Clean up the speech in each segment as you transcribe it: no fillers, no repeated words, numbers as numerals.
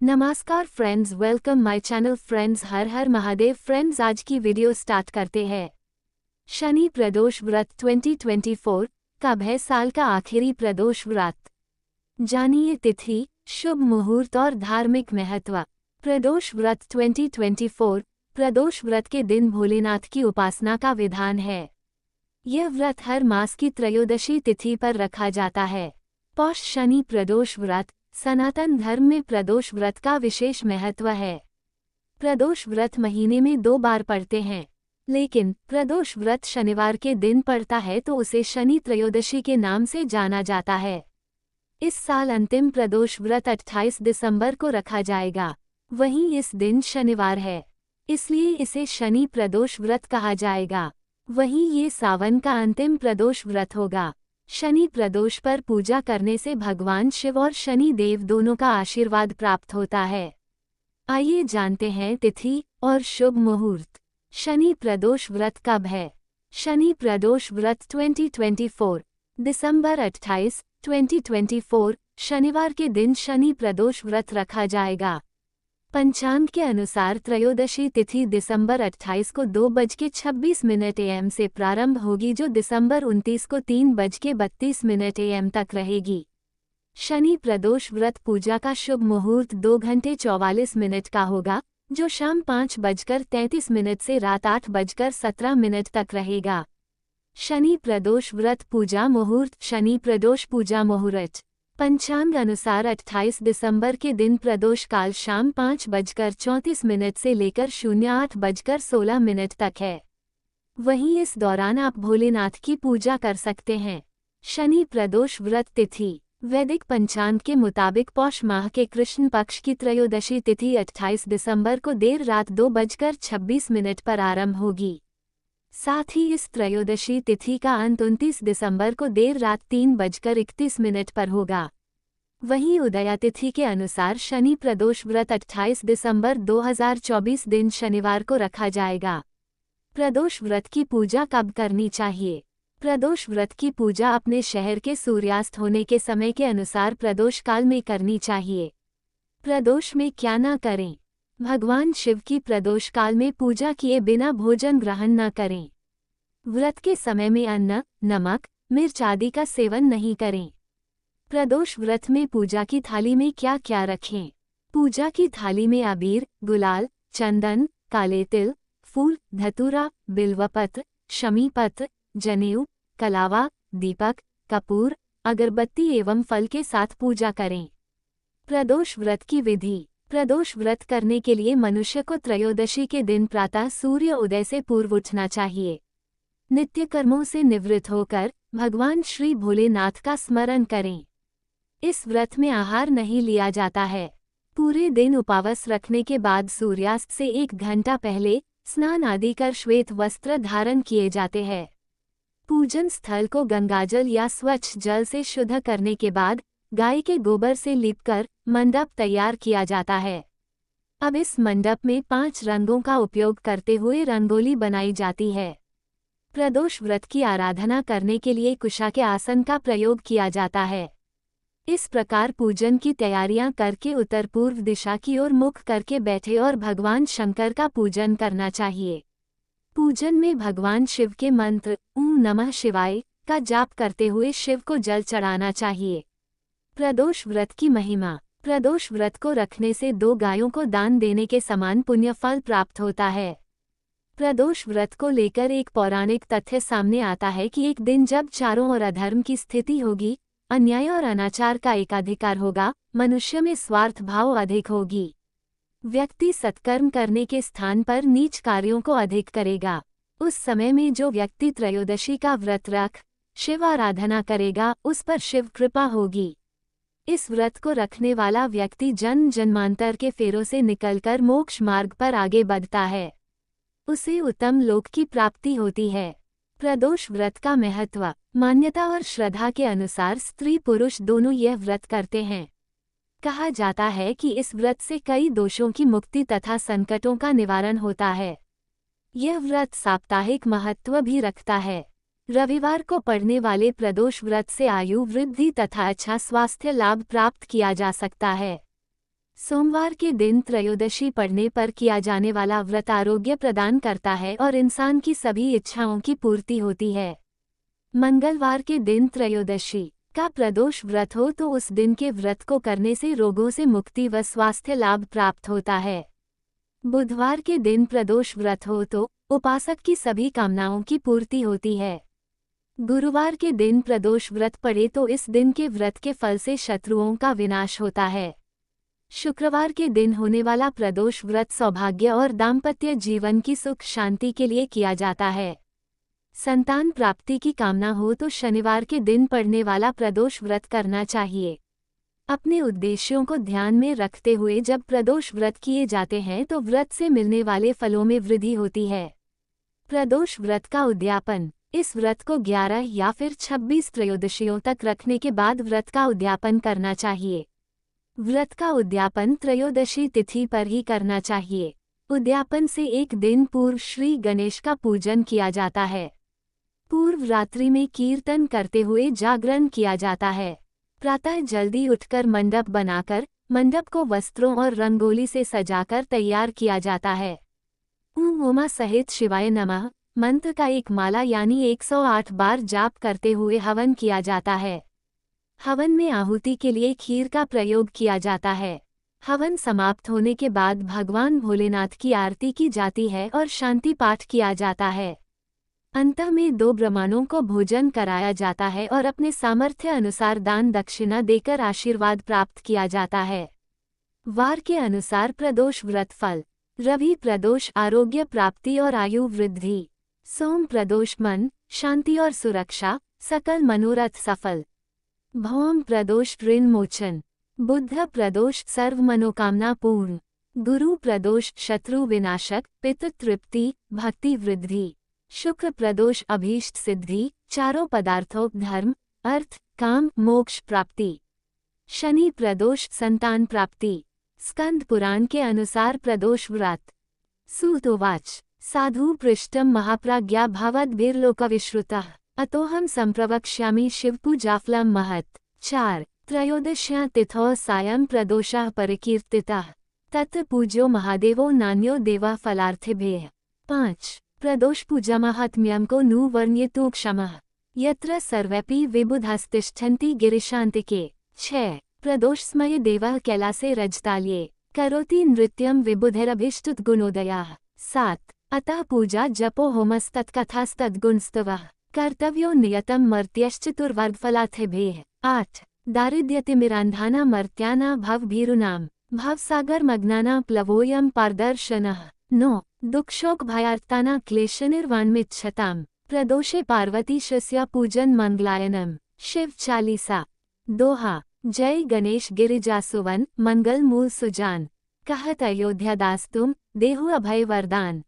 नमस्कार friends, welcome my channel friends. Her her Mahadev friends. आज की वीडियो स्टार्ट करते हैं। शनि प्रदोष व्रत 2024 कब है? साल का आखिरी प्रदोष व्रत। जानिए तिथि, शुभ मुहूर्त और धार्मिक महत्व। प्रदोष व्रत 2024 प्रदोष व्रत के दिन भोलेनाथ की उपासना का विधान है। यह व्रत हर मास की त्रयोदशी तिथि पर रखा जाता है। पौष शनि प्रदोष व्रत। सनातन धर्म में प्रदोष व्रत का विशेष महत्व है। प्रदोष व्रत महीने में 2 बार पड़ते हैं, लेकिन प्रदोष व्रत शनिवार के दिन पड़ता है तो उसे शनि त्रयोदशी के नाम से जाना जाता है। इस साल अंतिम प्रदोष व्रत 28 दिसंबर को रखा जाएगा। वहीं इस दिन शनिवार है, इसलिए इसे शनि प्रदोष व्रत कहा जाएगा। वहीं ये सावन का अंतिम प्रदोष व्रत होगा। शनि प्रदोष पर पूजा करने से भगवान शिव और शनि देव दोनों का आशीर्वाद प्राप्त होता है। आइए जानते हैं तिथि और शुभ मुहूर्त। शनि प्रदोष व्रत कब है? शनि प्रदोष व्रत 2024 दिसंबर 28, 2024 शनिवार के दिन शनि प्रदोष व्रत रखा जाएगा। पंचांग के अनुसार त्रयोदशी तिथि दिसंबर 28 को 2:26 AM से प्रारंभ होगी, जो दिसंबर 29 को 3:32 AM तक रहेगी। शनि प्रदोष व्रत पूजा का शुभ मुहूर्त 2 घंटे 44 मिनट का होगा, जो शाम 5:33 से रात 8:17 तक रहेगा। शनि प्रदोष व्रत पूजा मुहूर्त। शनि प्रदोष पूजा मुहूर्त पंचांग अनुसार 28 दिसंबर के दिन प्रदोष काल शाम 5:34 से लेकर 08:16 तक है। वहीं इस दौरान आप भोलेनाथ की पूजा कर सकते हैं। शनि प्रदोष व्रत तिथि। वैदिक पंचांग के मुताबिक पौष माह के कृष्ण पक्ष की त्रयोदशी तिथि 28 दिसंबर को देर रात 2:26 पर आरंभ होगी। साथ ही इस त्रयोदशी तिथि का अंत 29 दिसंबर को देर रात 3:31 पर होगा। वहीं उदया तिथि के अनुसार शनि प्रदोष व्रत 28 दिसंबर 2024 दिन शनिवार को रखा जाएगा। प्रदोष व्रत की पूजा कब करनी चाहिए? प्रदोष व्रत की पूजा अपने शहर के सूर्यास्त होने के समय के अनुसार प्रदोष काल में करनी चाहिए। प्रदोष में क्या न करें? भगवान शिव की प्रदोष काल में पूजा किए बिना भोजन ग्रहण न करें। व्रत के समय में अन्न, नमक, मिर्च आदि का सेवन नहीं करें। प्रदोष व्रत में पूजा की थाली में क्या क्या रखें? पूजा की थाली में अबीर, गुलाल, चंदन, काले तिल, फूल, धतूरा, बिल्वपत्र, शमीपत्र, जनेऊ, कलावा, दीपक, कपूर, अगरबत्ती एवं फल के साथ पूजा करें। प्रदोष व्रत की विधि। प्रदोष व्रत करने के लिए मनुष्य को त्रयोदशी के दिन प्रातः सूर्य उदय से पूर्व उठना चाहिए। नित्य कर्मों से निवृत्त होकर भगवान श्री भोलेनाथ का स्मरण करें। इस व्रत में आहार नहीं लिया जाता है। पूरे दिन उपवास रखने के बाद सूर्यास्त से 1 घंटा पहले स्नान आदि कर श्वेत वस्त्र धारण किए जाते हैं। पूजन स्थल को गंगाजल या स्वच्छ जल से शुद्ध करने के बाद गाय के गोबर से लीपकर मंडप तैयार किया जाता है। अब इस मंडप में 5 रंगों का उपयोग करते हुए रंगोली बनाई जाती है। प्रदोष व्रत की आराधना करने के लिए कुशा के आसन का प्रयोग किया जाता है। इस प्रकार पूजन की तैयारियां करके उत्तर पूर्व दिशा की ओर मुख करके बैठे और भगवान शंकर का पूजन करना चाहिए। पूजन में भगवान शिव के मंत्र ओम नमः शिवाय का जाप करते हुए शिव को जल चढ़ाना चाहिए। प्रदोष व्रत की महिमा। प्रदोष व्रत को रखने से 2 गायों को दान देने के समान पुण्य फल प्राप्त होता है। प्रदोष व्रत को लेकर एक पौराणिक तथ्य सामने आता है कि एक दिन जब चारों ओर अधर्म की स्थिति होगी, अन्याय और अनाचार का एकाधिकार होगा, मनुष्य में स्वार्थ भाव अधिक होगी। व्यक्ति सत्कर्म करने के स्थान पर नीच कार्यों को अधिक करेगा। उस समय में जो व्यक्ति त्रयोदशी का व्रत रख शिव आराधना करेगा, उस पर शिव कृपा होगी। इस व्रत को रखने वाला व्यक्ति जन्म जन्मांतर के फेरों से निकलकर मोक्ष मार्ग पर आगे बढ़ता है। उसे उत्तम लोक की प्राप्ति होती है। प्रदोष व्रत का महत्व। मान्यता और श्रद्धा के अनुसार स्त्री पुरुष दोनों यह व्रत करते हैं। कहा जाता है कि इस व्रत से कई दोषों की मुक्ति तथा संकटों का निवारण होता है। यह व्रत साप्ताहिक महत्व भी रखता है। रविवार को पड़ने वाले प्रदोष व्रत से आयु वृद्धि तथा अच्छा स्वास्थ्य लाभ प्राप्त किया जा सकता है। सोमवार के दिन त्रयोदशी पड़ने पर किया जाने वाला व्रत आरोग्य प्रदान करता है और इंसान की सभी इच्छाओं की पूर्ति होती है। मंगलवार के दिन त्रयोदशी का प्रदोष व्रत हो तो उस दिन के व्रत को करने से रोगों से मुक्ति व स्वास्थ्य लाभ प्राप्त होता है। बुधवार के दिन प्रदोष व्रत हो तो उपासक की सभी कामनाओं की पूर्ति होती है। गुरुवार के दिन प्रदोष व्रत पड़े तो इस दिन के व्रत के फल से शत्रुओं का विनाश होता है। शुक्रवार के दिन होने वाला प्रदोष व्रत सौभाग्य और दाम्पत्य जीवन की सुख शांति के लिए किया जाता है। संतान प्राप्ति की कामना हो तो शनिवार के दिन पड़ने वाला प्रदोष व्रत करना चाहिए। अपने उद्देश्यों को ध्यान में रखते हुए जब प्रदोष व्रत किए जाते हैं तो व्रत से मिलने वाले फलों में वृद्धि होती है। प्रदोष व्रत का उद्यापन। इस व्रत को 11 या फिर 26 त्रयोदशियों तक रखने के बाद व्रत का उद्यापन करना चाहिए। व्रत का उद्यापन त्रयोदशी तिथि पर ही करना चाहिए। उद्यापन से एक दिन पूर्व श्री गणेश का पूजन किया जाता है। पूर्व रात्रि में कीर्तन करते हुए जागरण किया जाता है। प्रातः जल्दी उठकर मंडप बनाकर मंडप को वस्त्रों और रंगोली से सजाकर तैयार किया जाता है। ओम उमा सहित शिवाय नमः मंत्र का एक माला यानी 108 बार जाप करते हुए हवन किया जाता है। हवन में आहुति के लिए खीर का प्रयोग किया जाता है। हवन समाप्त होने के बाद भगवान भोलेनाथ की आरती की जाती है और शांति पाठ किया जाता है। अंत में 2 ब्राह्मणों को भोजन कराया जाता है और अपने सामर्थ्य अनुसार दान दक्षिणा देकर आशीर्वाद प्राप्त किया जाता है। वार के अनुसार प्रदोष व्रत फल। रवि प्रदोष आरोग्य प्राप्ति और आयु वृद्धि। सोम प्रदोष मन शांति और सुरक्षा सकल मनोरथ सफल। भौम प्रदोष ऋण मोचन। बुध प्रदोष सर्व मनोकामना पूर्ण। गुरु प्रदोष शत्रु विनाशक पितृ तृप्ति भक्ति वृद्धि। शुक्र प्रदोष अभीष्ट सिद्धि चारों पदार्थों धर्म अर्थ काम मोक्ष प्राप्ति। शनि प्रदोष संतान प्राप्ति। स्कंद पुराण के अनुसार प्रदोष व्रत। सूत उवाच साधु पृष्ठम महाप्राज्ञा भवद्भिर्लोकविश्रुतः अतोहम संप्रवक्ष्यामि शिवपूजाफलम महत्। 4 त्रयोदश्यां तिथौ सायं प्रदोषः परिकीर्तितः तत्र पूज्यो महादेवो नान्यो देवः फलार्थिभ्यः। 5 प्रदोष पूजा महात्म्यं को नु वर्ण्यतु क्षमः यत्र सर्वेपि विबुधास्तिष्ठन्ति गिरिशान्तिके। 6 प्रदोष स्मय देवः कैलासे रजताल्ये करोति नृत्यं विबुधिरभीष्टुतगुणोदयाः। 7 अतः पूजा जपो होमस्तत्कथास्तद्गुणस्तवः कर्तव्यो नियतं मर्त्यश्चतुर्वर्गफलार्थिभ्यः। 8 दारिद्र्यतिमिरान्धानां मर्त्यानां भवभीरूणां भवसागरमग्नानां प्लवोऽयं पारदर्शनः। 9 दुःखशोक भयार्तानां क्लेशनिर्वाणमिच्छतां प्रदोषे पार्वतीशस्य पूजन मंगलायनम। शिव चालीसा। दोहा। जय गणेश गिरिजासुवन मंगल मूल सुजान कहत अयोध्या दास तुम देहु अभय वरदान।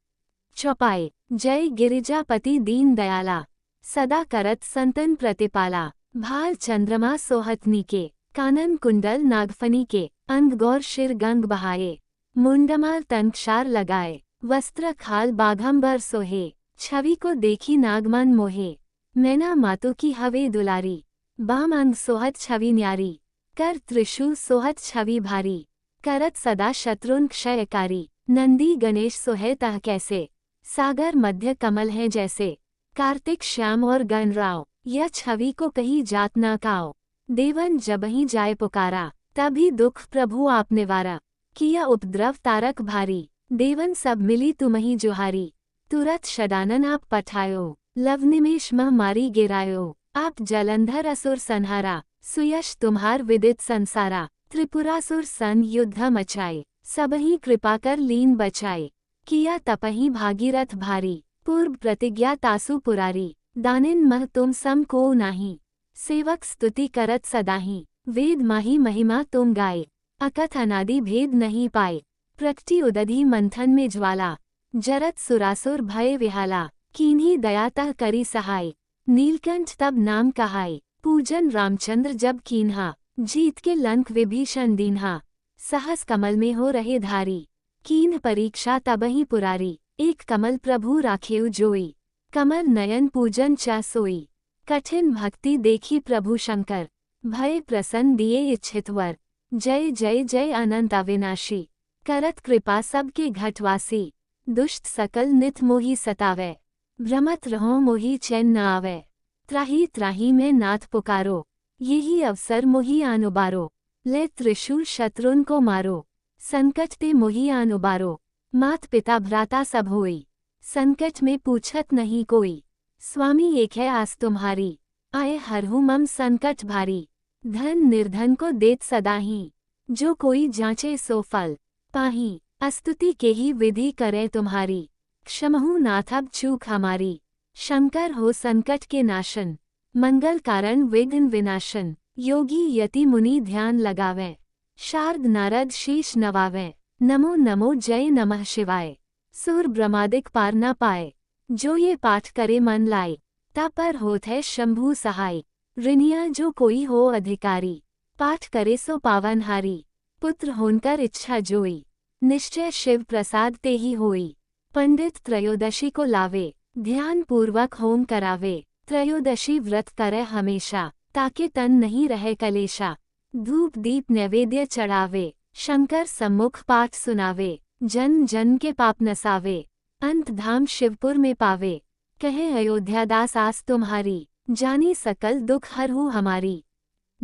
चौपाई। जय गिरिजापति दीन दयाला सदा करत संतन प्रतिपाला। भाल चंद्रमा सोहतनी के कानन कुंडल नागफनी के अंग गौर शिर गंग बहाए मुंडमाल तन क्षार लगाए वस्त्र खाल बाघंबर सोहे। छवि को देखी नागमन मोहे मैना मातु की हवे दुलारी। बाम अंग सोहत छवि न्यारी कर त्रिशूल सोहत छवि भारी करत सदा शत्रुन क्षयकारी। नंदी गणेश सोहे तह कैसे सागर मध्य कमल है जैसे कार्तिक श्याम और गणराव यह छवि को कहीं जात न काओ। देवन जबहीं जाए पुकारा तभी दुख प्रभु आप निवारा किया उपद्रव तारक भारी। देवन सब मिली तुम्हीं जुहारी तुरत शडानन आप पठायो लव निमेश मह मारी गिरायो। आप जलंधर असुर संहारा सुयश तुम्हार विदित संसारा। त्रिपुरासुर सन युद्ध मचाए सबहीं कृपा कर लीन बचाए किया तपहीं भागीरथ भारी। पूर्व प्रतिज्ञा तासु पुरारी दानिन मह तुम सम को नाही सेवक स्तुति करत सदाही। वेद माही महिमा तुम गाए अकथ अनादि भेद नहीं पाए। प्रकटी उदधि मंथन में ज्वाला जरत सुरासुर भय विहाला कीन्ही दयातः करी सहाय। नीलकंठ तब नाम कहाय पूजन रामचंद्र जब कीन्हा जीत के लंक विभीषण दीन्हा। सहस कमल में हो रहे धारी कीन्ह परीक्षा तबहि पुरारी। एक कमल प्रभु राखेउ जोई कमल नयन पूजन चा सोई। कठिन भक्ति देखी प्रभु शंकर भय प्रसन्न दिए इच्छित वर। जय जय जय अनंत अविनाशी, करत कृपा सबके घटवासी, दुष्ट सकल नित मोहि सतावै, भ्रमत रहो मोहि चैन न आवै, त्राही त्राही में नाथ पुकारो, यही अवसर मोहि आन उबारो, ले त्रिशूल शत्रुन को मारो, संकट ते मोहि आन उबारो, मात पिता भ्राता सब होई, संकट में पूछत नहीं कोई, स्वामी एक है आस तुम्हारी, आए हरहु मम संकट भारी, धन निर्धन को देत सदा ही, जो कोई जांचे सो फल पाही, अस्तुति के ही विधि करे तुम्हारी, क्षमहु नाथ अब चूक हमारी, शंकर हो संकट के नाशन, मंगल कारण विघ्न विनाशन, योगी यति मुनि ध्यान लगावें, शारद नारद शीश नवावें, नमो नमो जय नमः शिवाय, सुर ब्रह्मादिक पार न पाए, जो ये पाठ करे मन लाए, ता पर होत है शंभु सहाय, ऋणिया जो कोई हो अधिकारी, पाठ करे सो पावनहारी, पुत्र होनकर इच्छा जोई, निश्चय शिव प्रसाद ते ही होई, पंडित त्रयोदशी को लावे, ध्यान पूर्वक होम करावे, त्रयोदशी व्रत करे हमेशा, ताकि तन नहीं रहे कलेशा, धूप दीप नैवेद्य चढ़ावे, शंकर सम्मुख पाठ सुनावे, जन जन के पाप नसावे, अंत धाम शिवपुर में पावे, कहे अयोध्या दास आस तुम्हारी, जानी सकल दुख हरहु हमारी।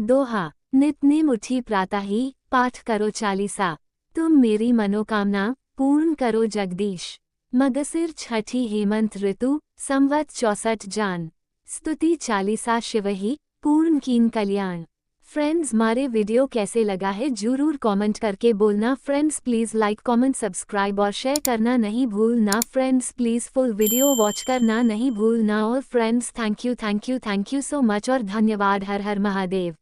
दोहा, नित नेम उठी प्रातः ही, पाठ करो चालीसा, तुम मेरी मनोकामना पूर्ण करो जगदीश। मगसिर छठी हेमंत ऋतु, संवत 64 जान, स्तुति चालीसा शिव ही, पूर्ण कीन कल्याण। फ्रेंड्स, हमारे वीडियो कैसे लगा है जरूर कमेंट करके बोलना। Friends please like comment subscribe और शेयर करना नहीं भूलना। Friends please full video watch करना नहीं भूलना। और friends thank you so much और धन्यवाद। हर हर महादेव।